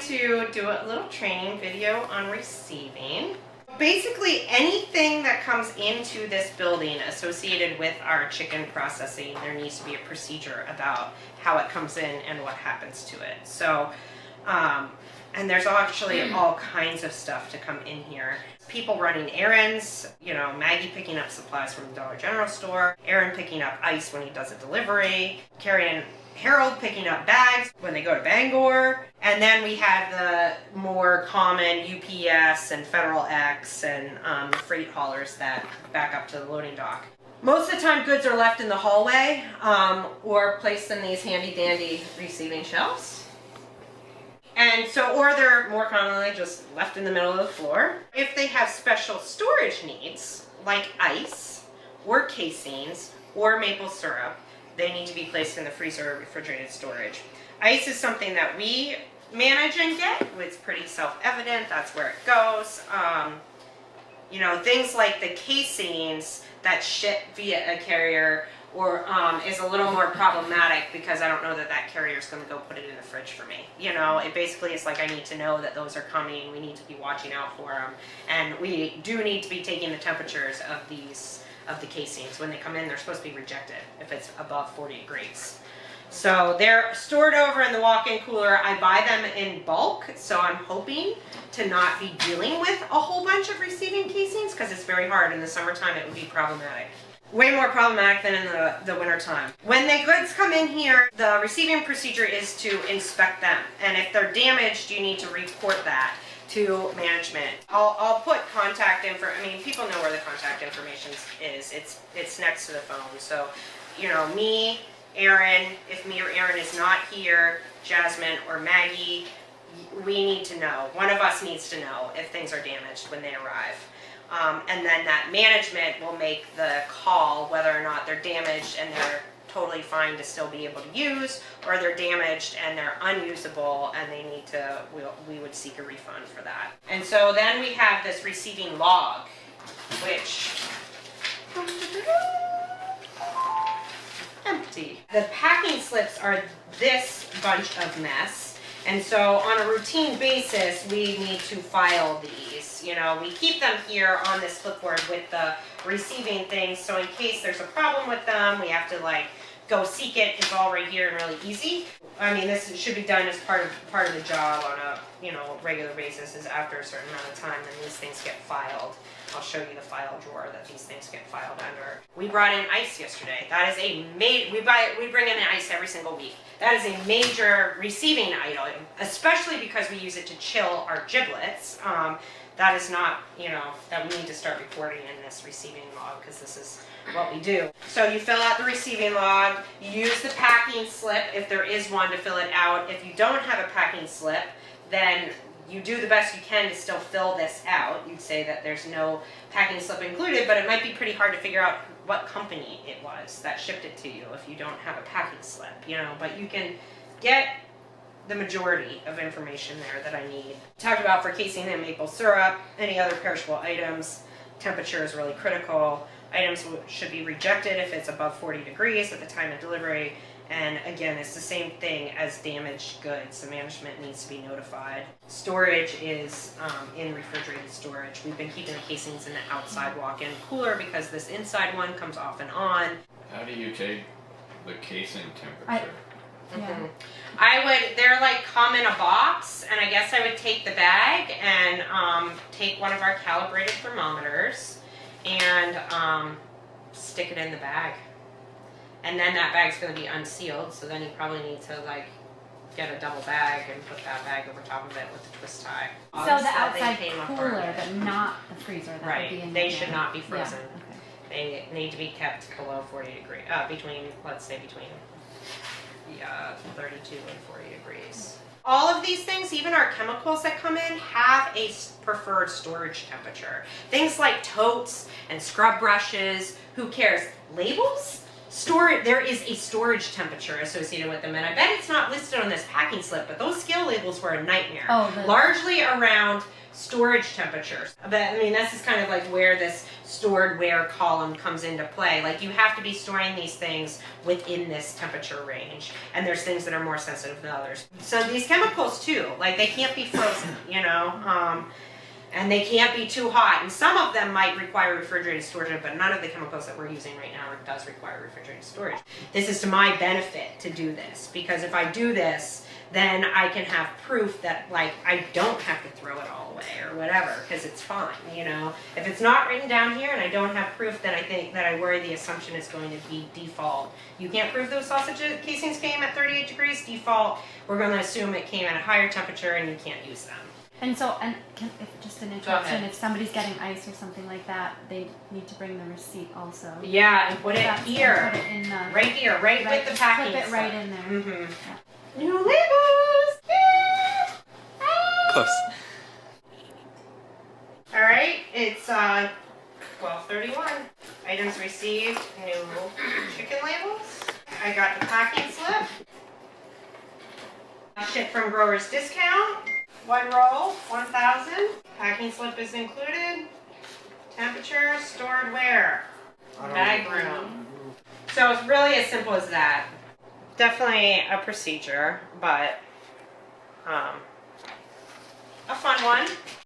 going to do a little training video on receiving. Basically, anything that comes into this building associated with our chicken processing, there needs to be a procedure about how it comes in and what happens to it. So, and there's actually all kinds of stuff to come in here. People running errands, you know, Maggie picking up supplies from the Dollar General store, Aaron picking up ice when he does a delivery, Carrie and Harold picking up bags when they go to Bangor, and then we have the more common UPS and FederalX and freight haulers that back up to the loading dock. Most of the time goods are left in the hallway or placed in these handy dandy receiving shelves. And so, or they're more commonly just left in the middle of the floor. If they have special storage needs, like ice or casings or maple syrup, they need to be placed in the freezer or refrigerated storage. Ice is something that we manage and get. It's pretty self-evident. That's where it goes. You know, things like the casings that ship via a carrier or is a little more problematic because I don't know that that carrier is going to go put it in the fridge for me. You know, it basically is like I need to know that those are coming. We need to be watching out for them. And we do need to be taking the temperatures of the casings. When they come in, they're supposed to be rejected if it's above 40 degrees. So they're stored over in the walk-in cooler. I buy them in bulk, so I'm hoping to not be dealing with a whole bunch of receiving casings because it's very hard. In the summertime, it would be problematic. Way more problematic than in the winter time. When the goods come in here, the receiving procedure is to inspect them. And if they're damaged, you need to report that to management. I'll put contact info. I mean, people know where the contact information is. It's next to the phone. So, you know, me, Aaron, if me or Aaron is not here, Jasmine or Maggie, we need to know. One of us needs to know if things are damaged when they arrive. And then that management will make the call whether or not they're damaged and they're totally fine to still be able to use, or they're damaged and they're unusable and they need to, we would seek a refund for that. And so then we have this receiving log, which empty. The packing slips are this bunch of mess. And so on a routine basis, we need to file these. You know, we keep them here on this clipboard with the receiving things. So in case there's a problem with them, we have to like go seek it. It's all right here and really easy. I mean, this should be done as part of the job on a, you know, regular basis. Is after a certain amount of time, then these things get filed. I'll show you the file drawer that these things get filed under. We brought in ice yesterday. That is a we bring in ice every single week. That is a major receiving item, especially because we use it to chill our giblets. That is not, you know, that we need to start recording in this receiving log because this is what we do. So you fill out the receiving log, you use the packing slip if there is one to fill it out. If you don't have a packing slip, then you do the best you can to still fill this out. You'd say that there's no packing slip included, but it might be pretty hard to figure out what company it was that shipped it to you if you don't have a packing slip, you know, but you can get the majority of information there that I need. Talked about for casing and maple syrup, any other perishable items, temperature is really critical. Items should be rejected if it's above 40 degrees at the time of delivery. And again, it's the same thing as damaged goods. The management needs to be notified. Storage is in refrigerated storage. We've been keeping the casings in the outside walk-in cooler because this inside one comes off and on. How do you take the casing temperature? They're like come in a box, and I guess I would take the bag and take one of our calibrated thermometers and stick it in the bag. And then that bag's going to be unsealed, so then you probably need to like get a double bag and put that bag over top of it with a twist tie. So the outside cooler, but not the freezer. That right. would be in they should not be frozen. Yeah. Okay. They need to be kept below 40 degrees. Let's say between 32 and 40 degrees. All of these things, even our chemicals that come in, have a preferred storage temperature. Things like totes and scrub brushes, who cares? Labels? there is a storage temperature associated with them, and I bet it's not listed on this packing slip, but those scale labels were a nightmare. Largely around storage temperatures. But I mean, this is kind of like where this stored where column comes into play. Like, you have to be storing these things within this temperature range, and there's things that are more sensitive than others. So these chemicals too, like, they can't be frozen, you know, and they can't be too hot. And some of them might require refrigerated storage, but none of the chemicals that we're using right now does require refrigerated storage. This is to my benefit to do this, because if I do this, then I can have proof that, like, I don't have to throw it all away or whatever, because it's fine, you know. If it's not written down here and I don't have proof, then I think that I worry the assumption is going to be default. You can't prove those sausage casings came at 38 degrees, default. We're going to assume it came at a higher temperature and you can't use them. And so, just an interruption, if somebody's getting ice or something like that, they need to bring the receipt also. Yeah, and put it here. Put it in the, right here, right with the packing. Clip it right in there. Mm-hmm. Yeah. New labels! Yeah! Ah! Close. Alright, it's 12:31. Items received, new chicken labels. I got the packing slip. Ship from Growers Discount. 1 roll, 1,000. Packing slip is included. Temperature, stored where? Bag room. So it's really as simple as that. Definitely a procedure, but a fun one.